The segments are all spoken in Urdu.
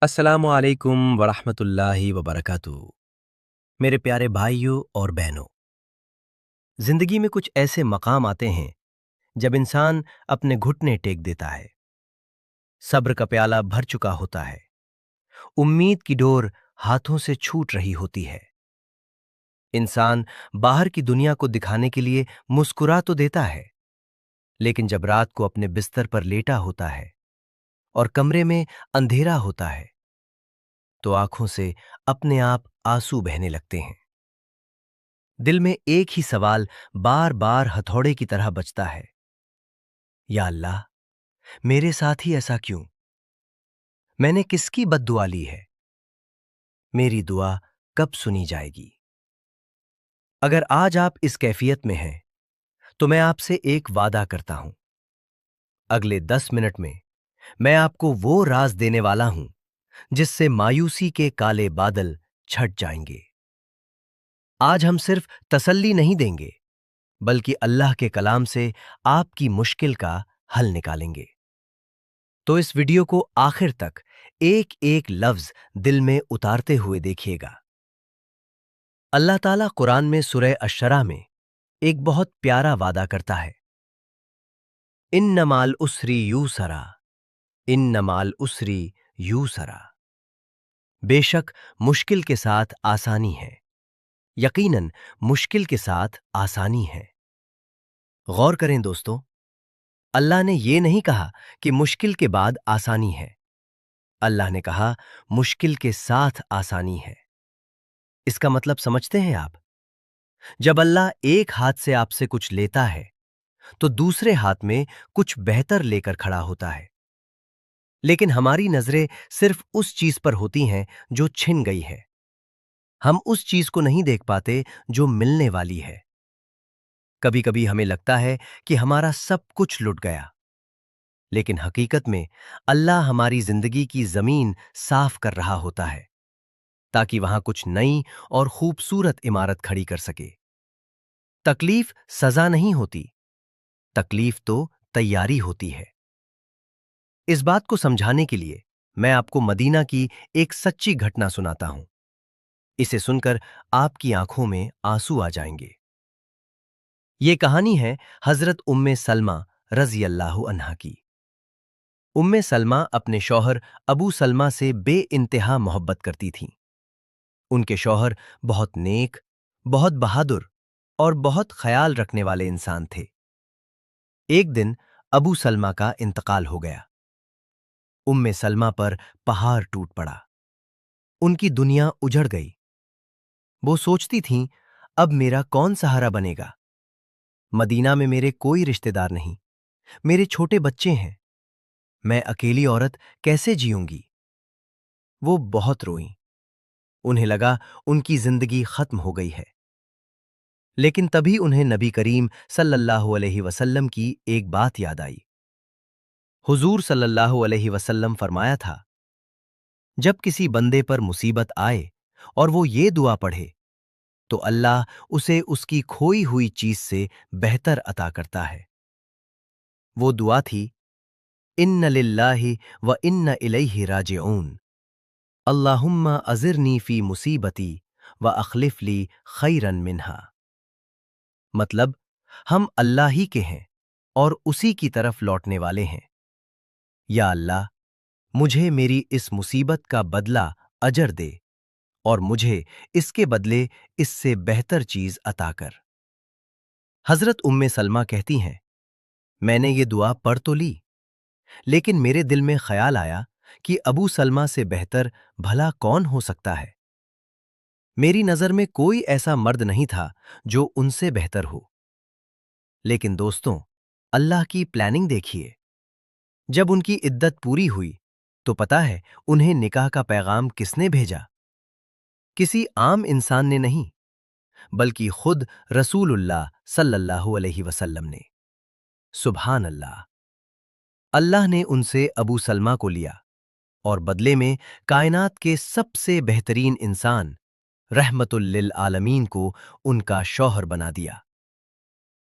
السلام علیکم ورحمۃ اللہ وبرکاتہ۔ میرے پیارے بھائیوں اور بہنوں، زندگی میں کچھ ایسے مقام آتے ہیں جب انسان اپنے گھٹنے ٹیک دیتا ہے، صبر کا پیالہ بھر چکا ہوتا ہے، امید کی ڈور ہاتھوں سے چھوٹ رہی ہوتی ہے۔ انسان باہر کی دنیا کو دکھانے کے لیے مسکرا تو دیتا ہے، لیکن جب رات کو اپنے بستر پر لیٹا ہوتا ہے اور کمرے میں اندھیرا ہوتا ہے تو آنکھوں سے اپنے آپ آنسو بہنے لگتے ہیں۔ دل میں ایک ہی سوال بار بار ہتھوڑے کی طرح بجتا ہے، یا اللہ، میرے ساتھ ہی ایسا کیوں؟ میں نے کس کی بد دعا لی ہے؟ میری دعا کب سنی جائے گی؟ اگر آج آپ اس کیفیت میں ہیں تو میں آپ سے ایک وعدہ کرتا ہوں، اگلے 10 منٹ میں میں آپ کو وہ راز دینے والا ہوں جس سے مایوسی کے کالے بادل چھٹ جائیں گے۔ آج ہم صرف تسلی نہیں دیں گے بلکہ اللہ کے کلام سے آپ کی مشکل کا حل نکالیں گے۔ تو اس ویڈیو کو آخر تک ایک ایک لفظ دل میں اتارتے ہوئے دیکھیے گا۔ اللہ تعالیٰ قرآن میں سورہ الشرح میں ایک بہت پیارا وعدہ کرتا ہے، اِنَّ مَعَ الْعُسْرِ یُسْرًا، اِنَّ مَعَ الْعُسْرِ یُسْرًا۔ بے شک مشکل کے ساتھ آسانی ہے، یقیناً مشکل کے ساتھ آسانی ہے۔ غور کریں دوستو، اللہ نے یہ نہیں کہا کہ مشکل کے بعد آسانی ہے، اللہ نے کہا مشکل کے ساتھ آسانی ہے۔ اس کا مطلب سمجھتے ہیں آپ؟ جب اللہ ایک ہاتھ سے آپ سے کچھ لیتا ہے تو دوسرے ہاتھ میں کچھ بہتر لے کر کھڑا ہوتا ہے، لیکن ہماری نظریں صرف اس چیز پر ہوتی ہیں جو چھن گئی ہے۔ ہم اس چیز کو نہیں دیکھ پاتے جو ملنے والی ہے۔ کبھی کبھی ہمیں لگتا ہے کہ ہمارا سب کچھ لٹ گیا، لیکن حقیقت میں اللہ ہماری زندگی کی زمین صاف کر رہا ہوتا ہے تاکہ وہاں کچھ نئی اور خوبصورت عمارت کھڑی کر سکے۔ تکلیف سزا نہیں ہوتی، تکلیف تو تیاری ہوتی ہے۔ اس بات کو سمجھانے کے لیے میں آپ کو مدینہ کی ایک سچی گھٹنا سناتا ہوں۔ اسے سن کر آپ کی آنکھوں میں آنسو آ جائیں گے۔ یہ کہانی ہے حضرت ام سلمہ رضی اللہ عنہا کی۔ ام سلمہ اپنے شوہر ابو سلمہ سے بے انتہا محبت کرتی تھیں۔ ان کے شوہر بہت نیک، بہت بہادر اور بہت خیال رکھنے والے انسان تھے۔ ایک دن ابو سلمہ کا انتقال ہو گیا۔ ام سلمہ پر پہاڑ ٹوٹ پڑا، ان کی دنیا اجڑ گئی۔ وہ سوچتی تھیں، اب میرا کون سہارا بنے گا؟ مدینہ میں میرے کوئی رشتہ دار نہیں، میرے چھوٹے بچے ہیں، میں اکیلی عورت کیسے جیوں گی؟ وہ بہت روئیں، انہیں لگا ان کی زندگی ختم ہو گئی ہے۔ لیکن تبھی انہیں نبی کریم صلی اللہ علیہ وسلم کی ایک بات یاد آئی۔ حضور صلی اللہ علیہ وسلم فرمایا تھا، جب کسی بندے پر مصیبت آئے اور وہ یہ دعا پڑھے تو اللہ اسے اس کی کھوئی ہوئی چیز سے بہتر عطا کرتا ہے۔ وہ دعا تھی، ان للہ و ان الیہ راجعون، اللہم اجرنی فی مصیبتی و اخلف لی خیرا منہا۔ مطلب، ہم اللہ ہی کے ہیں اور اسی کی طرف لوٹنے والے ہیں۔ یا اللہ، مجھے میری اس مصیبت کا بدلہ اجر دے اور مجھے اس کے بدلے اس سے بہتر چیز عطا کر۔ حضرت ام سلمہ کہتی ہیں، میں نے یہ دعا پڑھ تو لی، لیکن میرے دل میں خیال آیا کہ ابو سلمہ سے بہتر بھلا کون ہو سکتا ہے؟ میری نظر میں کوئی ایسا مرد نہیں تھا جو ان سے بہتر ہو۔ لیکن دوستوں، اللہ کی پلاننگ دیکھیے۔ جب ان کی عدت پوری ہوئی تو پتہ ہے انہیں نکاح کا پیغام کس نے بھیجا؟ کسی عام انسان نے نہیں، بلکہ خود رسول اللہ صلی اللہ علیہ وسلم نے۔ سبحان اللہ! اللہ نے ان سے ابو سلمہ کو لیا اور بدلے میں کائنات کے سب سے بہترین انسان رحمت للعالمین کو ان کا شوہر بنا دیا۔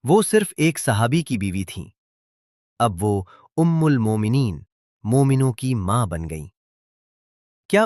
وہ صرف ایک صحابی کی بیوی تھیں، اب وہ ام المومنین، مومنوں کی ماں بن گئیں۔ کیا